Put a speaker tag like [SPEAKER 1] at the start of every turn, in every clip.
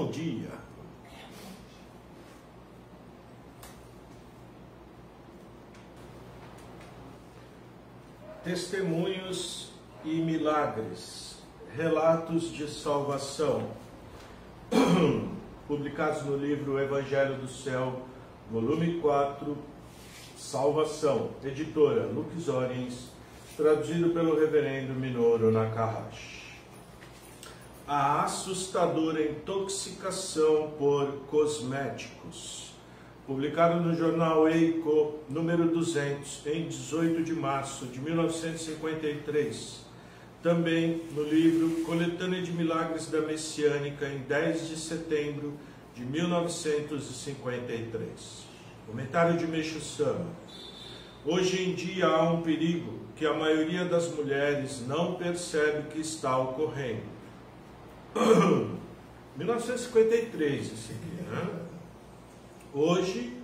[SPEAKER 1] bom dia. Testemunhos e milagres, relatos de salvação, publicados no livro Evangelho do Céu, volume 4, Salvação, editora Lux Oriens, traduzido pelo reverendo Minoru Nakahashi. A assustadora intoxicação por cosméticos, publicado no jornal Eiko, número 200, em 18 de março de 1953. Também no livro Coletânea de Milagres da Messiânica, em 10 de setembro de 1953. Comentário de Meixo Sama. Hoje em dia há um perigo que a maioria das mulheres não percebe que está ocorrendo. 1953 isso aqui, né? Hoje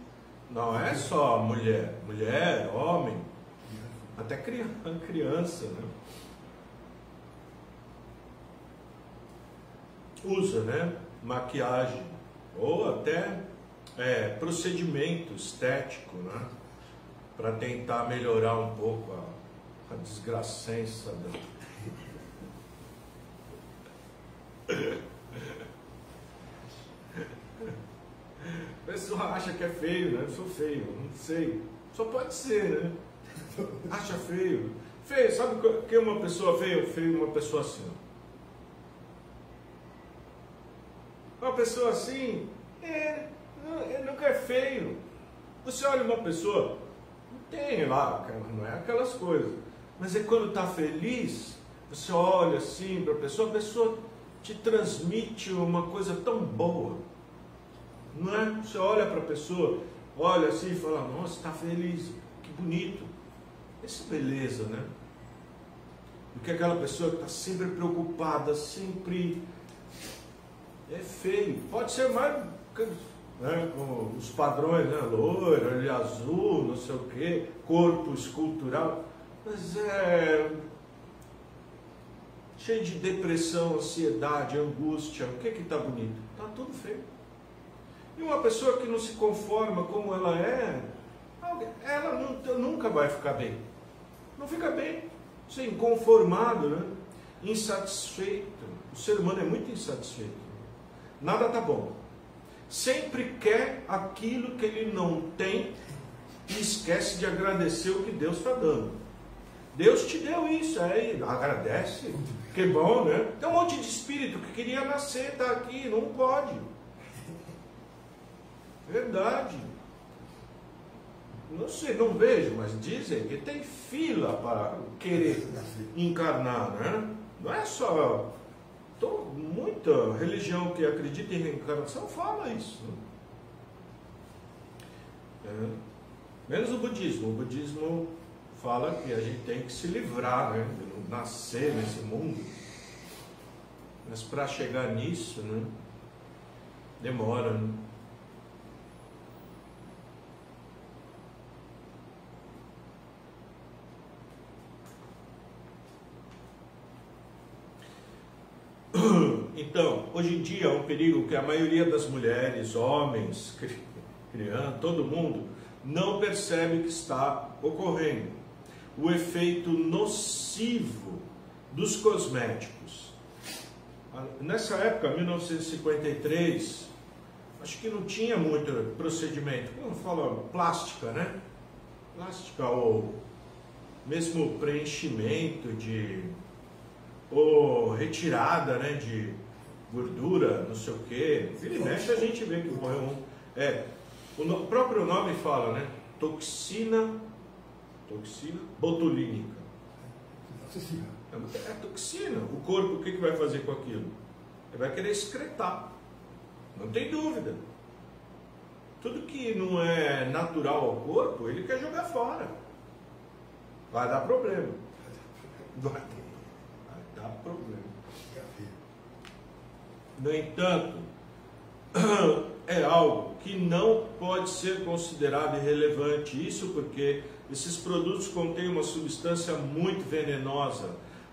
[SPEAKER 1] não é só mulher, homem, até criança, né? Usa, né? Maquiagem ou até procedimento estético, né? Para tentar melhorar um pouco a desgracença da... A pessoa acha que é feio, né? Eu sou feio, não sei. Só pode ser, né? Acha feio. Feio, sabe o que é uma pessoa feia? Feio é uma pessoa assim. Uma pessoa assim, nunca é feio. Você olha uma pessoa, tem lá, não é aquelas coisas. Mas é quando está feliz, você olha assim para a pessoa te transmite uma coisa tão boa. Não é? Você olha para a pessoa, olha assim e fala, nossa, está feliz, que bonito. Essa beleza, né? Do que aquela pessoa que está sempre preocupada, sempre é feio. Pode ser mais, né, com os padrões, né? Loiro, olho azul, não sei o quê, corpo escultural, mas é cheio de depressão, ansiedade, angústia. O que está bonito? Está tudo feio. E uma pessoa que não se conforma como ela é, ela nunca vai ficar bem. Não fica bem. Você é inconformado, né? Insatisfeito. O ser humano é muito insatisfeito. Nada está bom. Sempre quer aquilo que ele não tem e esquece de agradecer o que Deus está dando. Deus te deu isso, aí agradece. Que bom, né? Tem um monte de espírito que queria nascer, está aqui, não pode. Verdade. Não sei, não vejo, mas dizem que tem fila para querer encarnar, né? Não é só... muita religião que acredita em reencarnação fala isso. Menos o budismo. O budismo fala que a gente tem que se livrar, né? De não nascer nesse mundo. Mas para chegar nisso, né? Demora, né? Então, hoje em dia é um perigo que a maioria das mulheres, homens, crianças, todo mundo não percebe que está ocorrendo. O efeito nocivo dos cosméticos. Nessa época, 1953, acho que não tinha muito procedimento. Como fala? Plástica, né? Plástica ou mesmo preenchimento ou retirada, né, de gordura, não sei o que. Vira e mexe a gente vê que morreu o próprio nome fala, né? Toxina botulínica. É toxina. O corpo, o que vai fazer com aquilo? Ele vai querer excretar. Não tem dúvida. Tudo que não é natural ao corpo, ele quer jogar fora. Vai dar problema. Vai dar problema. No entanto, é algo que não pode ser considerado irrelevante. Isso porque esses produtos contêm uma substância muito venenosa.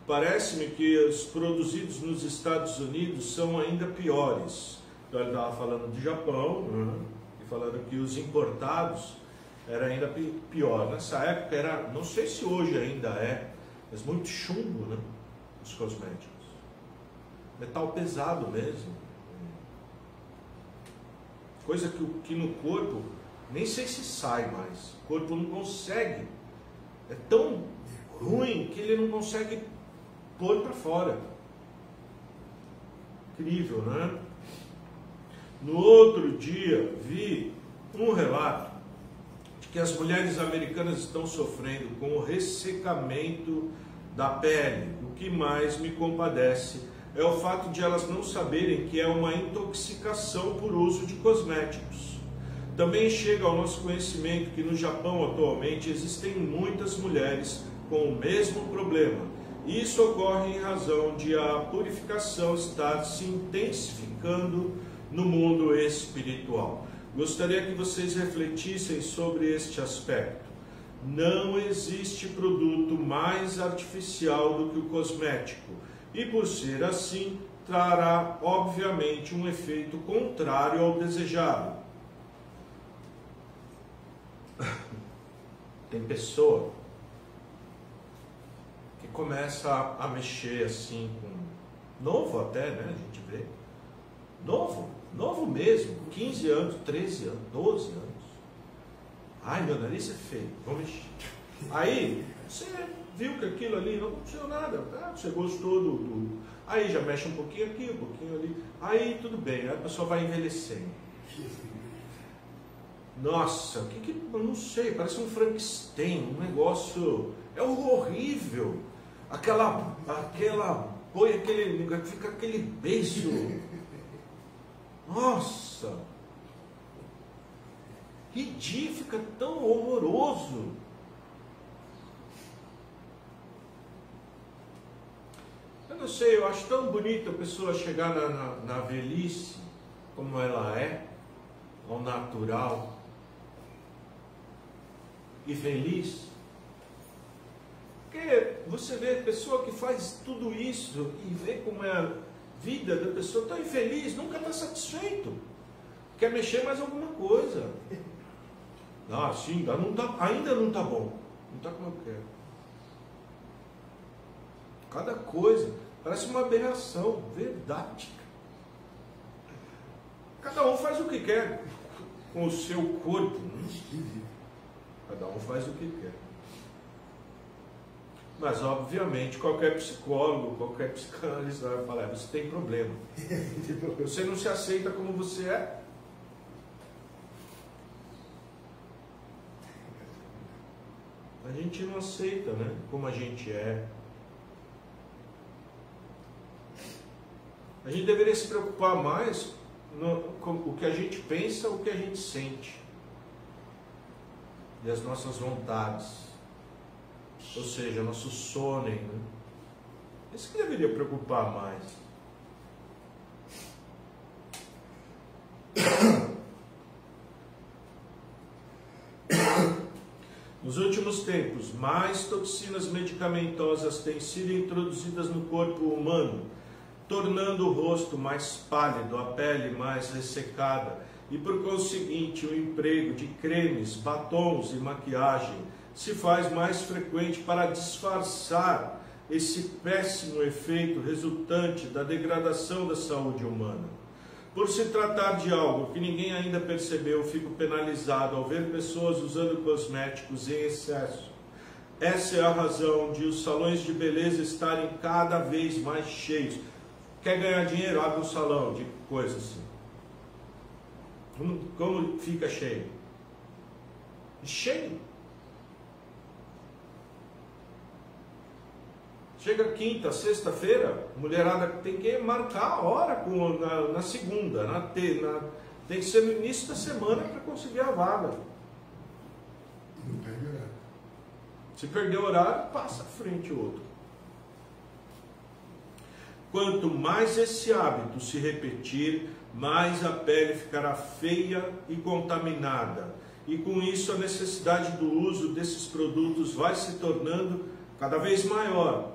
[SPEAKER 1] Parece-me que os produzidos nos Estados Unidos são ainda piores. Então ele estava falando do Japão, né? E falando que os importados era ainda pior. Nessa época era, não sei se hoje ainda é, mas muito chumbo, né? Os cosméticos. Metal pesado mesmo. Coisa que no corpo, nem sei se sai mais. O corpo não consegue. É tão ruim que ele não consegue pôr para fora. Incrível, né? No outro dia, vi um relato de que as mulheres americanas estão sofrendo com o ressecamento da pele. O que mais me compadece é o fato de elas não saberem que é uma intoxicação por uso de cosméticos. Também chega ao nosso conhecimento que no Japão atualmente existem muitas mulheres com o mesmo problema. Isso ocorre em razão de a purificação estar se intensificando no mundo espiritual. Gostaria que vocês refletissem sobre este aspecto. Não existe produto mais artificial do que o cosmético, e por ser assim, trará obviamente um efeito contrário ao desejado. Tem pessoa que começa a mexer assim com... Novo até, né? A gente vê. Novo mesmo, 15 anos, 13 anos, 12 anos. Ai, meu nariz é feio, vou mexer. Aí, você viu que aquilo ali não aconteceu nada, tá? Você gostou do... Aí já mexe um pouquinho aqui, um pouquinho ali. Aí tudo bem, aí a pessoa vai envelhecendo. Nossa, o que eu não sei, parece um Frankenstein, um negócio... É horrível. Põe aquele... Fica aquele beijo... Nossa! Ridículo, fica tão horroroso. Eu não sei, eu acho tão bonito a pessoa chegar na velhice, como ela é, ao natural, e feliz. Porque você vê a pessoa que faz tudo isso e vê como é a vida da pessoa, está infeliz, nunca está satisfeito. Quer mexer mais alguma coisa. Ah, sim, ainda não está bom. Não está como eu quero. Cada coisa parece uma aberração, verdade. Cada um faz o que quer com o seu corpo. Cada um faz o que quer. Mas, obviamente, qualquer psicólogo, qualquer psicanalista vai falar, você tem problema. Você não se aceita como você é. A gente não aceita, né? Como a gente é. A gente deveria se preocupar mais com o que a gente pensa, o que a gente sente. E as nossas vontades. Ou seja, nosso sono, né? Isso que deveria preocupar mais. Nos últimos tempos, mais toxinas medicamentosas têm sido introduzidas no corpo humano, tornando o rosto mais pálido, a pele mais ressecada e, por conseguinte, o emprego de cremes, batons e maquiagem se faz mais frequente para disfarçar esse péssimo efeito resultante da degradação da saúde humana. Por se tratar de algo que ninguém ainda percebeu, fico penalizado ao ver pessoas usando cosméticos em excesso. Essa é a razão de os salões de beleza estarem cada vez mais cheios. Quer ganhar dinheiro? Abre um salão de coisas assim. Como fica cheio? Cheio. Chega quinta, sexta-feira, mulherada tem que marcar a hora na segunda, tem que ser no início da semana para conseguir a vaga.
[SPEAKER 2] E não perde horário.
[SPEAKER 1] Se perder o horário, passa à frente o outro. Quanto mais esse hábito se repetir, mais a pele ficará feia e contaminada. E com isso a necessidade do uso desses produtos vai se tornando cada vez maior.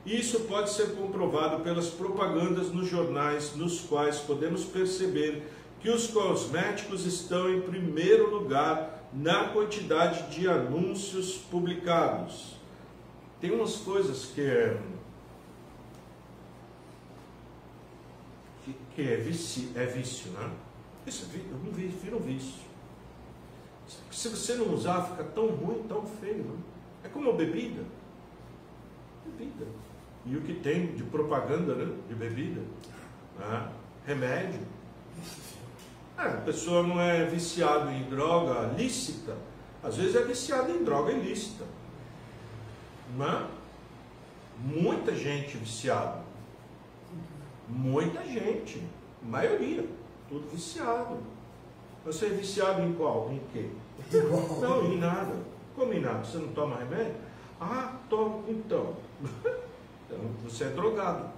[SPEAKER 1] Isso pode ser comprovado pelas propagandas nos jornais, nos quais podemos perceber que os cosméticos estão em primeiro lugar na quantidade de anúncios publicados. Tem umas coisas que é vício, né? Isso vira um vício. Se você não usar, fica tão ruim, tão feio, né? É como a bebida. Bebida. E o que tem de propaganda, né? De bebida, né? Remédio. A pessoa não é viciada em droga lícita, às vezes é viciada em droga ilícita, não é? Muita gente viciada, muita gente, maioria, tudo viciado. Você é viciado em qual? Em quê? Não, em nada. Como em nada? Você não toma remédio? Ah, tomo, então. Então você é drogado.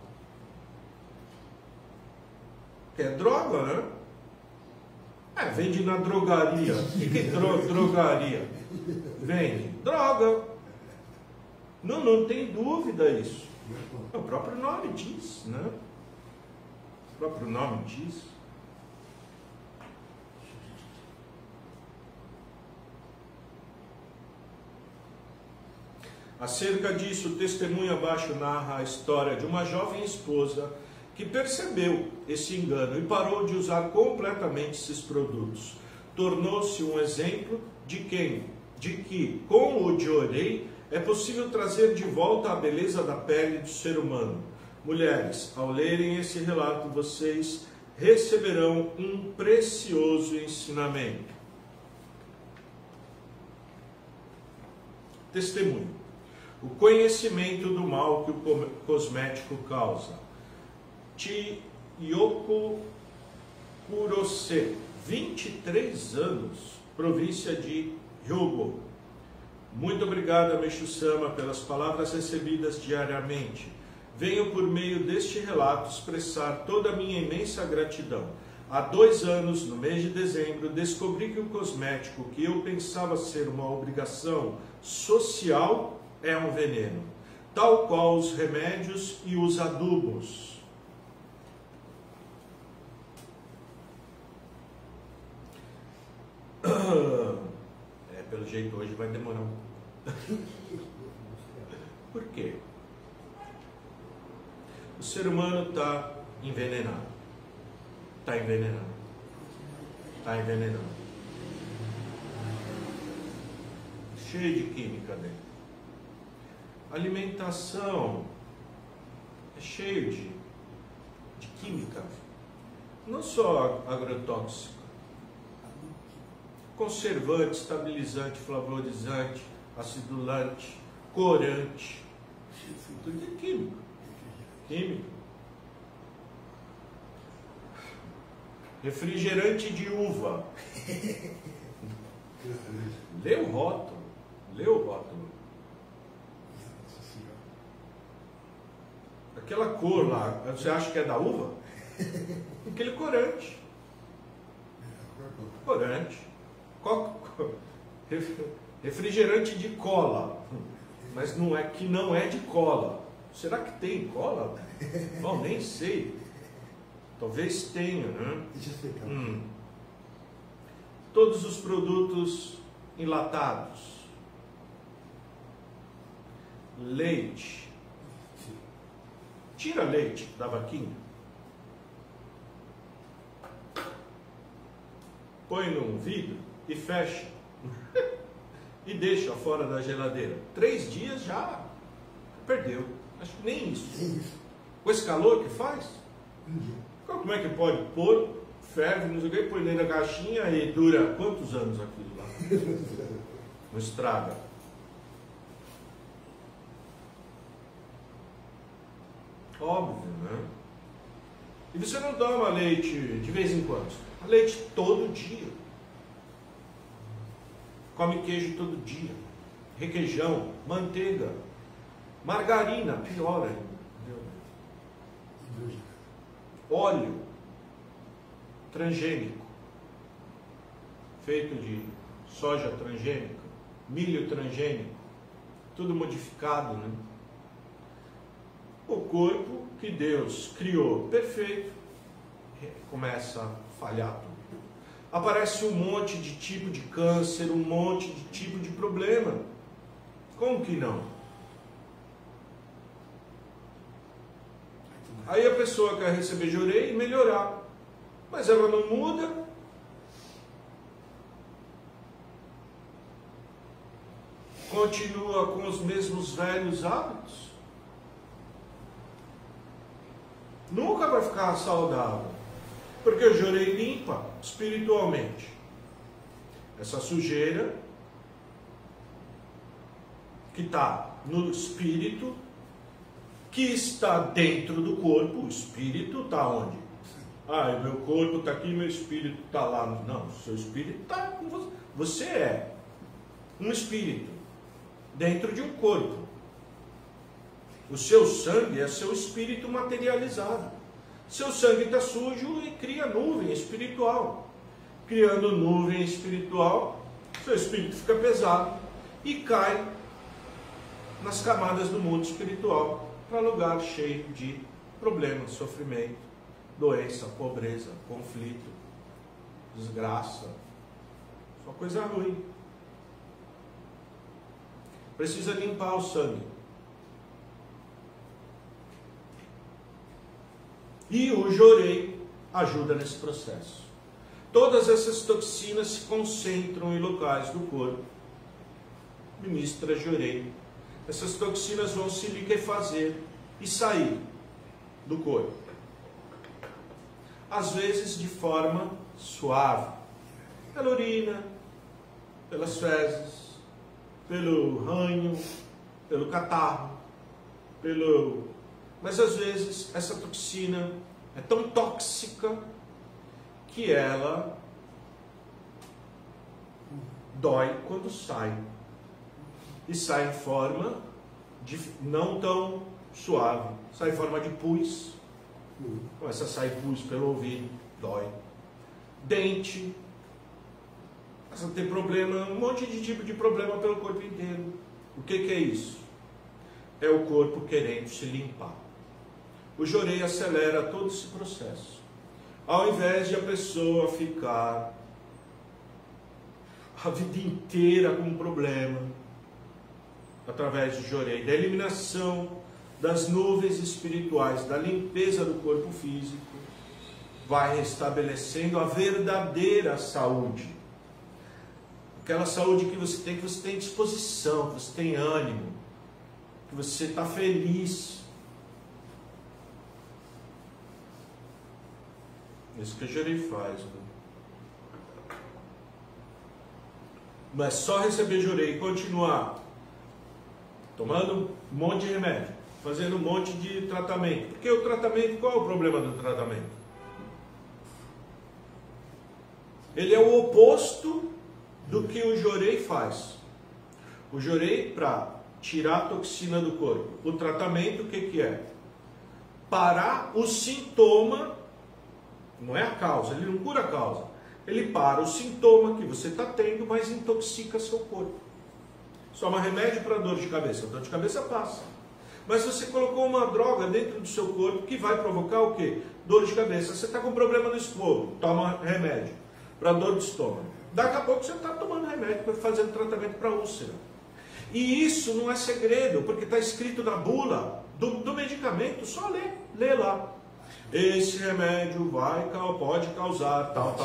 [SPEAKER 1] Que é droga, né? Vende na drogaria. O que é drogaria? Vende droga. Não tem dúvida isso. O próprio nome diz, né? O próprio nome diz. Acerca disso, o testemunho abaixo narra a história de uma jovem esposa que percebeu esse engano e parou de usar completamente esses produtos. Tornou-se um exemplo de que, com o Diorei, é possível trazer de volta a beleza da pele do ser humano. Mulheres, ao lerem esse relato, vocês receberão um precioso ensinamento. Testemunho. O conhecimento do mal que o cosmético causa. Chiyoko Kurose, 23 anos, província de Hyogo. Muito obrigado a Meshu-sama pelas palavras recebidas diariamente. Venho por meio deste relato expressar toda a minha imensa gratidão. Há 2 anos, no mês de dezembro, descobri que o cosmético que eu pensava ser uma obrigação social é um veneno, tal qual os remédios e os adubos. Pelo jeito hoje vai demorar. Por quê? O ser humano está envenenado. Está envenenado. Está envenenado. Cheio de química dentro. Alimentação é cheio de química. Não só agrotóxico. Conservante, estabilizante, flavorizante, acidulante, corante. Tudo é químico. Químico. Refrigerante de uva. Lê o rótulo. Lê o rótulo. Aquela cor lá, você acha que é da uva? Aquele corante. Corante. Refrigerante de cola. Mas não é de cola. Será que tem cola? Bom, nem sei. Talvez tenha, né?
[SPEAKER 2] Deixa eu explicar.
[SPEAKER 1] Todos os produtos enlatados. Leite. Tira leite da vaquinha. Põe num vidro e fecha. E deixa fora da geladeira. 3 dias já perdeu. Acho que nem isso. Com esse calor que faz? Como é que pode pôr, ferve, não sei o que, põe dentro da caixinha e dura quantos anos aquilo lá? Não estraga. Óbvio, né? E você não toma leite de vez em quando. Leite todo dia. Come queijo todo dia. Requeijão, manteiga, margarina, pior ainda. Óleo transgênico, feito de soja transgênica, milho transgênico, tudo modificado, né? o corpo que Deus criou perfeito começa a falhar tudo. Aparece um monte de tipo de câncer, um monte de tipo de problema. Como que não? Aí a pessoa quer receber jorei e melhorar, mas ela não muda. Continua com os mesmos velhos hábitos. Nunca vai ficar saudável, porque o jorei limpa espiritualmente essa sujeira que está no espírito, que está dentro do corpo. O espírito está onde? Ah, meu corpo está aqui, meu espírito está lá. Não, seu espírito está com você. Você é um espírito dentro de um corpo. O seu sangue é seu espírito materializado. Seu sangue está sujo e cria nuvem espiritual. Criando nuvem espiritual, seu espírito fica pesado e cai nas camadas do mundo espiritual, para lugar cheio de problemas, sofrimento, doença, pobreza, conflito, desgraça, só coisa ruim. Precisa limpar o sangue. E o jorei ajuda nesse processo. Todas essas toxinas se concentram em locais do corpo. Ministra jorei. Essas toxinas vão se liquefazer e sair do corpo. Às vezes de forma suave. Pela urina, pelas fezes, pelo ranho, pelo catarro, Mas às vezes essa toxina é tão tóxica que ela dói quando sai. E sai em forma não tão suave. Sai em forma de pus. Começa a sair pus pelo ouvido, dói. Dente. Começa a ter problema, um monte de tipo de problema pelo corpo inteiro. O que é isso? É o corpo querendo se limpar. O jorei acelera todo esse processo. Ao invés de a pessoa ficar a vida inteira com um problema, através do jorei, da eliminação das nuvens espirituais, da limpeza do corpo físico, vai restabelecendo a verdadeira saúde. Aquela saúde que você tem disposição, que você tem ânimo, que você está feliz. Isso que o jorei faz, né? Não é só receber jorei e continuar tomando um monte de remédio, fazendo um monte de tratamento. Porque o tratamento, qual é o problema do tratamento? Ele é o oposto do que o jorei faz. O jorei, para tirar a toxina do corpo. O tratamento, o que é? Parar o sintoma, não é a causa, ele não cura a causa. Ele para o sintoma que você está tendo, mas intoxica seu corpo. Toma remédio para dor de cabeça. A dor de cabeça passa. Mas você colocou uma droga dentro do seu corpo que vai provocar o quê? Dor de cabeça. Você está com problema no estômago. Toma remédio para dor de estômago. Daqui a pouco você está tomando remédio para fazer tratamento para úlcera. E isso não é segredo, porque está escrito na bula do medicamento. Só lê lá. Esse remédio pode causar tal.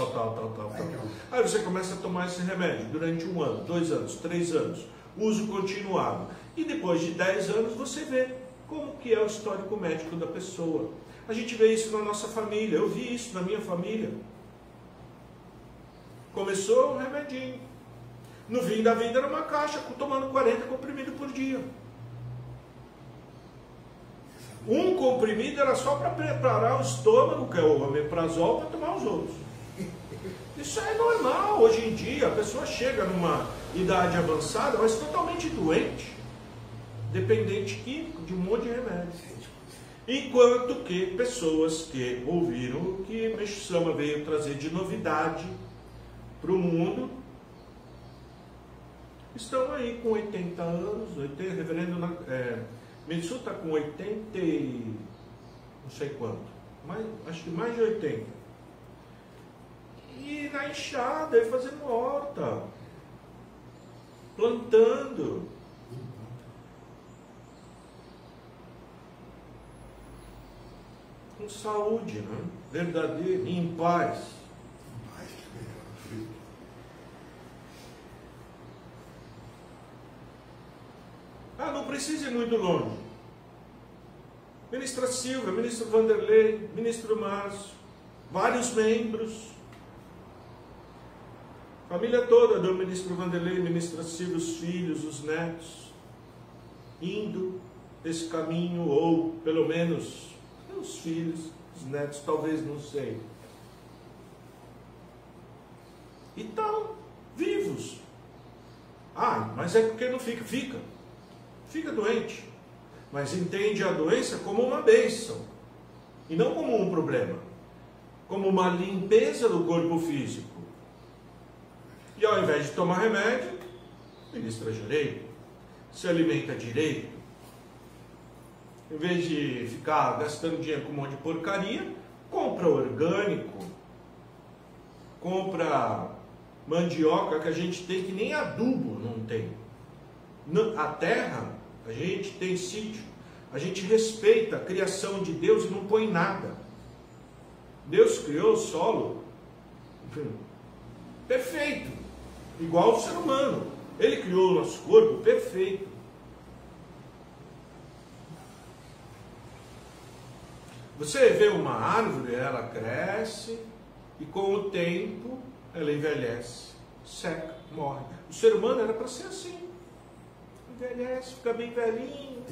[SPEAKER 1] Aí você começa a tomar esse remédio durante 1 ano, 2 anos, 3 anos. Uso continuado. E depois de 10 anos você vê como que é o histórico médico da pessoa. A gente vê isso na nossa família. Eu vi isso na minha família. Começou um remedinho. No fim da vida era uma caixa, tomando 40 comprimidos por dia. Um comprimido era só para preparar o estômago, que é o omeprazol, para tomar os outros. Isso é normal hoje em dia. A pessoa chega numa idade avançada, mas totalmente doente, dependente químico de um monte de remédios. Enquanto que pessoas que ouviram o que Meixo Sama veio trazer de novidade para o mundo, estão aí com 80 anos, reverendo Mitsu está com 80 e não sei quanto, acho que mais de 80. E na enxada, ele fazendo horta, plantando. Com saúde, né? Verdadeira, em paz. Não precisa ir muito longe. Ministra Silvia, ministro Vanderlei, ministro Márcio, vários membros, família toda do ministro Vanderlei, ministra Silvia, os filhos, os netos, indo esse caminho, ou pelo menos os filhos, os netos, talvez, não sei. E estão vivos. Mas é porque não fica. Fica doente. Mas entende a doença como uma bênção. E não como um problema. Como uma limpeza do corpo físico. E ao invés de tomar remédio, ministra direito. Se alimenta direito. Em vez de ficar gastando dinheiro com um monte de porcaria, compra orgânico. Compra mandioca que a gente tem que nem adubo não tem. A terra, a gente tem sítio. A gente respeita a criação de Deus e não põe nada. Deus criou o solo perfeito, igual o ser humano. Ele criou o nosso corpo perfeito. Você vê uma árvore, ela cresce e com o tempo ela envelhece, seca, morre. O ser humano era para ser assim. Envelhece, fica bem velhinho.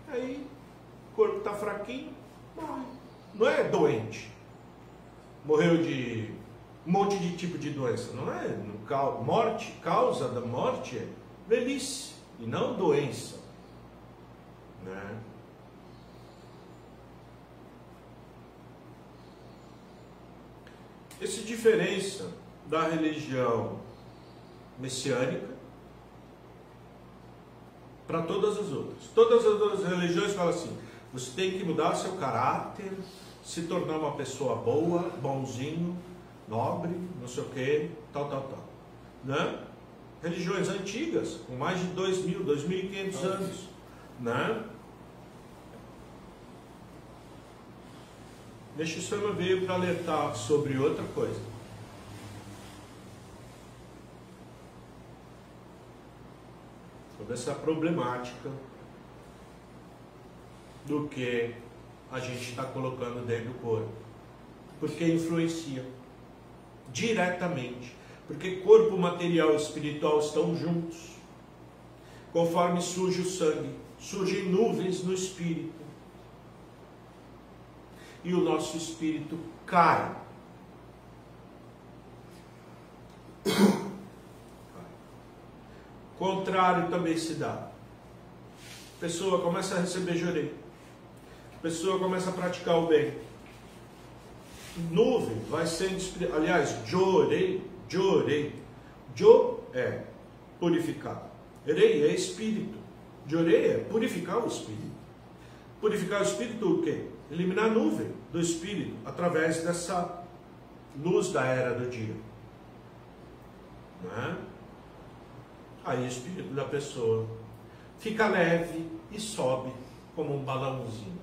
[SPEAKER 1] Aí o corpo está fraquinho, morre. Não é doente. Morreu de um monte de tipo de doença, não é? Causa da morte é velhice e não doença, né? Essa diferença da religião messiânica para todas as outras. Todas as outras religiões falam assim: você tem que mudar seu caráter, se tornar uma pessoa boa, bonzinho, nobre, não sei o que, tal. Né? Religiões antigas, com mais de 2.000, 2.500 anos. Né? Deixa o Senhor veio para alertar sobre outra coisa. Sobre essa problemática do que a gente está colocando dentro do corpo. Porque influencia diretamente. Porque corpo material e espiritual estão juntos. Conforme surge o sangue, surgem nuvens no espírito. E o nosso espírito cai. Contrário também se dá. A pessoa começa a receber jorei. A pessoa começa a praticar o bem. Nuvem vai sendo... Aliás, jorei. Jo é purificar. Rei é espírito. Jorei é purificar o espírito. Purificar o espírito o quê? Eliminar a nuvem do espírito através dessa luz da era do dia. Né? Aí o espírito da pessoa fica leve e sobe como um balãozinho.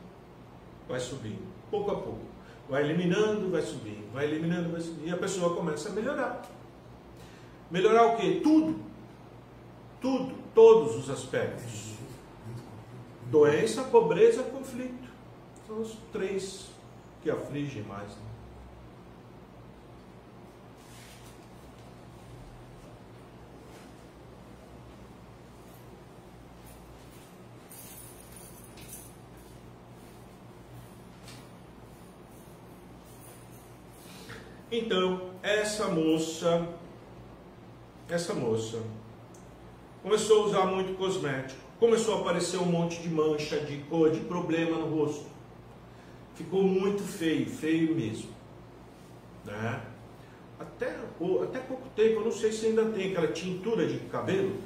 [SPEAKER 1] Vai subindo, pouco a pouco. Vai eliminando, vai subindo. Vai eliminando, vai subindo. E a pessoa começa a melhorar. Melhorar o quê? Tudo. Tudo. Todos os aspectos. Doença, pobreza, conflito. São os três que afligem mais. Né? Então, essa moça começou a usar muito cosmético. Começou a aparecer um monte de mancha, de cor, de problema no rosto. Ficou muito feio, feio mesmo. Né? Até pouco tempo, eu não sei se ainda tem aquela tintura de cabelo.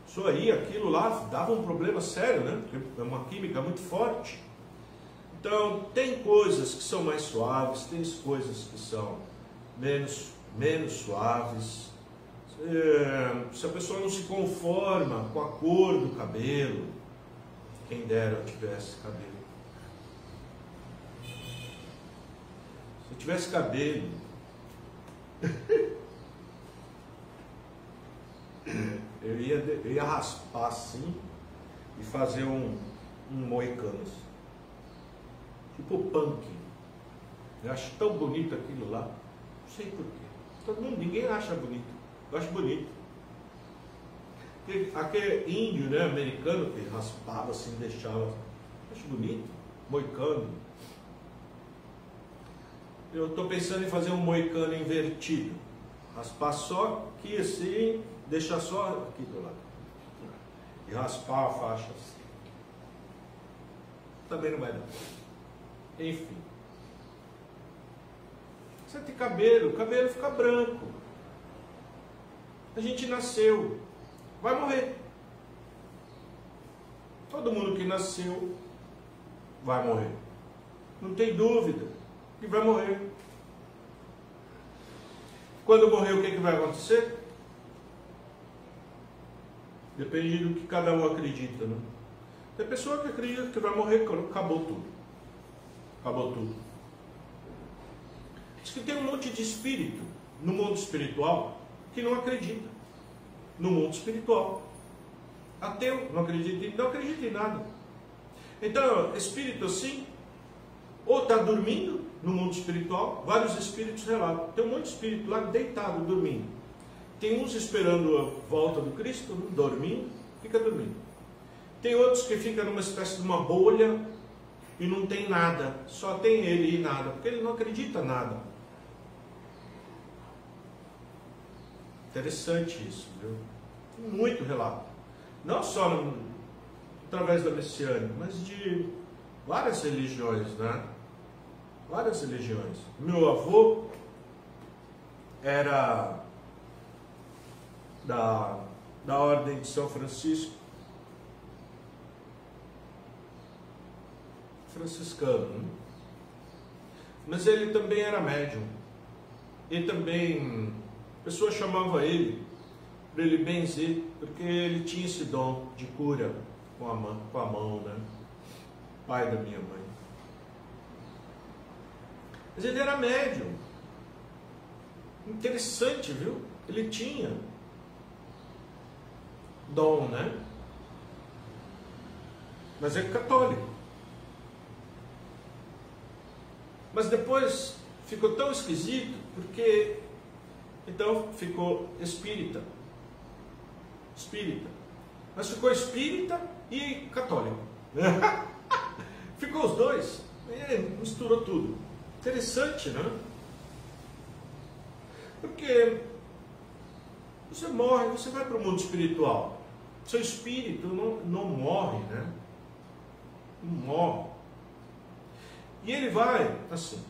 [SPEAKER 1] Isso aí, aquilo lá, dava um problema sério, né? Porque é uma química muito forte. Então, tem coisas que são mais suaves, tem coisas que são menos suaves. Se a pessoa não se conforma com a cor do cabelo, quem dera eu tivesse cabelo. Se eu tivesse cabelo, eu ia raspar assim e fazer um moicano assim. Tipo punk. Eu acho tão bonito aquilo lá. Não sei porquê. Ninguém acha bonito. Eu acho bonito. Aquele índio, né, americano, que raspava assim, deixava. Eu acho bonito. Moicano. Eu estou pensando em fazer um moicano invertido. Raspar só aqui assim, deixar só aqui do lado. E raspar a faixa assim. Também não vai dar. Enfim. Você tem cabelo, o cabelo fica branco. A gente nasceu, vai morrer. Todo mundo que nasceu vai morrer. Não tem dúvida que vai morrer. Quando morrer, o que vai acontecer? Depende do que cada um acredita, né? Tem pessoa que acredita que vai morrer quando acabou tudo. Acabou tudo. Diz que tem um monte de espírito no mundo espiritual que não acredita no mundo espiritual. Ateu, não acredita em nada. Então, espírito assim, ou está dormindo no mundo espiritual, vários espíritos relatam. Tem um monte de espírito lá deitado, dormindo. Tem uns esperando a volta do Cristo, dormindo, fica dormindo. Tem outros que ficam numa espécie de uma bolha e não tem nada, só tem ele e nada, porque ele não acredita em nada. Interessante isso, viu? Muito relato. Não só através da messiânica, mas de várias religiões, né? Várias religiões. Meu avô era da Ordem de São Francisco, franciscano, né? Mas ele também era médium. E também a pessoa chamava ele para ele benzer, porque ele tinha esse dom de cura com a mão, né? Pai da minha mãe. Mas ele era médium. Interessante, viu? Ele tinha dom, né? Mas é católico. Mas depois ficou tão esquisito, porque então ficou espírita. Espírita. Mas ficou espírita e católico. Ficou os dois. Misturou tudo. Interessante, né? Porque você morre, você vai para o mundo espiritual. Seu espírito não morre, né? Não morre. E ele vai, assim,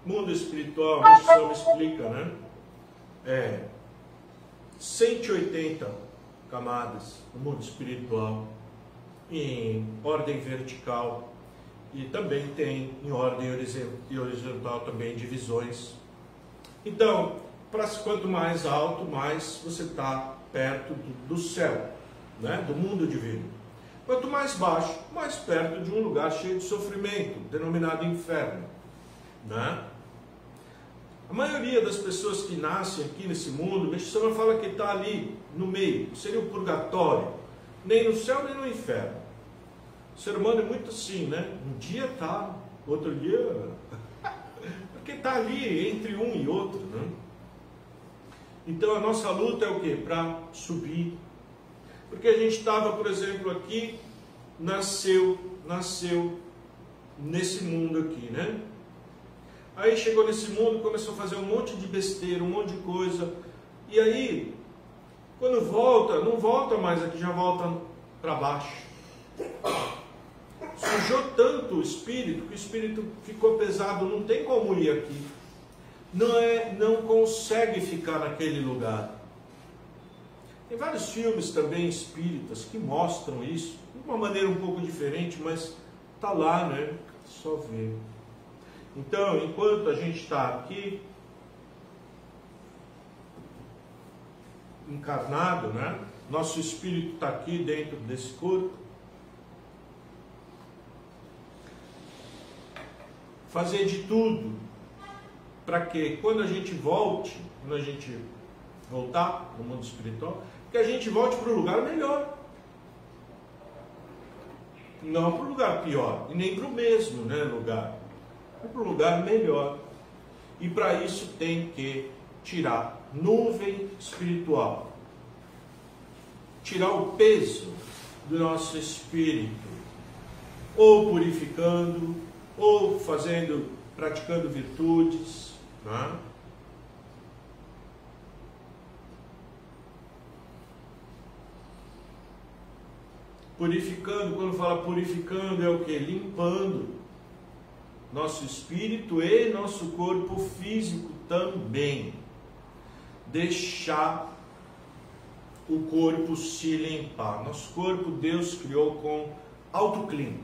[SPEAKER 1] mundo espiritual, a missão explica, né? 180 camadas no mundo espiritual, em ordem vertical, e também tem em ordem horizontal também divisões. Então, quanto mais alto, mais você está perto do céu, né? Do mundo divino. Quanto mais baixo, mais perto de um lugar cheio de sofrimento, denominado inferno, né? A maioria das pessoas que nascem aqui nesse mundo, a Messiânica fala que está ali no meio, seria o purgatório, nem no céu nem no inferno. O ser humano é muito assim, né? Um dia está, outro dia... porque está ali entre um e outro, né? Então a nossa luta é o quê? Para subir. Porque a gente estava, por exemplo, aqui, nasceu nesse mundo aqui, né? Aí chegou nesse mundo, começou a fazer um monte de besteira, um monte de coisa. E aí, quando volta, não volta mais aqui, já volta para baixo. Sujou tanto o espírito, que o espírito ficou pesado, não tem como ir aqui. Não consegue ficar naquele lugar. Tem vários filmes também espíritas que mostram isso, de uma maneira um pouco diferente, mas está lá, né? Só ver. Então, enquanto a gente está aqui, encarnado, né? Nosso espírito está aqui dentro desse corpo. Fazer de tudo para que quando a gente volte, quando a gente voltar no mundo espiritual, que a gente volte para o lugar melhor. Não para o lugar pior, e nem para o mesmo, né, lugar. É para o lugar melhor. E para isso tem que tirar nuvem espiritual. Tirar o peso do nosso espírito. Ou purificando, ou praticando virtudes, né? Purificando, quando fala purificando, é o que? Limpando nosso espírito e nosso corpo físico também. Deixar o corpo se limpar. Nosso corpo Deus criou com autoclínico.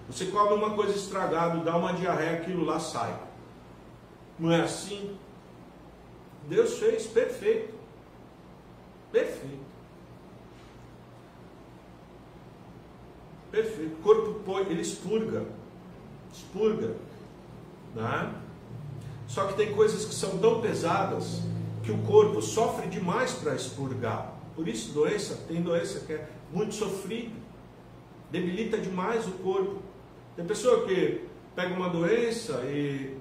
[SPEAKER 1] Você come uma coisa estragada, dá uma diarreia, aquilo lá sai. Não é assim? Deus fez perfeito. Perfeito. Perfeito. O corpo ele expurga, né? Só que tem coisas que são tão pesadas que o corpo sofre demais para expurgar. Por isso tem doença que é muito sofrida, debilita demais o corpo. Tem pessoa que pega uma doença e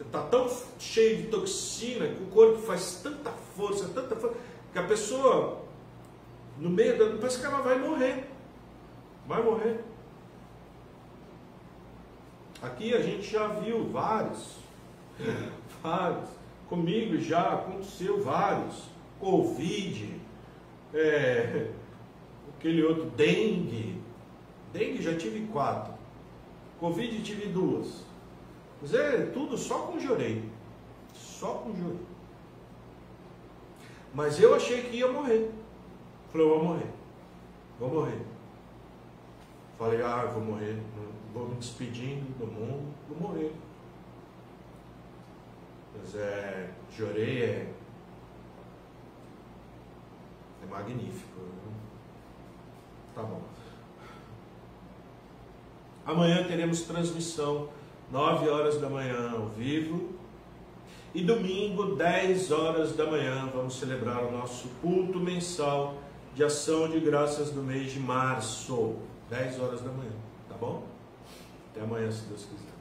[SPEAKER 1] está tão cheio de toxina que o corpo faz tanta força, que a pessoa no meio da parece que ela vai morrer. Vai morrer. Aqui a gente já viu vários. Comigo já aconteceu vários. Covid, aquele outro dengue. Dengue já tive 4. Covid tive 2. Mas é tudo só com jorei. Só com jorei. Mas eu achei que ia morrer. Falei, eu vou morrer. Falei, vou morrer, vou me despedindo do mundo, vou morrer. Mas Jorei é magnífico. Né? Tá bom. Amanhã teremos transmissão, 9 horas da manhã ao vivo. E domingo, 10 horas da manhã, vamos celebrar o nosso culto mensal de ação de graças do mês de março. 10 horas da manhã, tá bom? Até amanhã, se Deus quiser.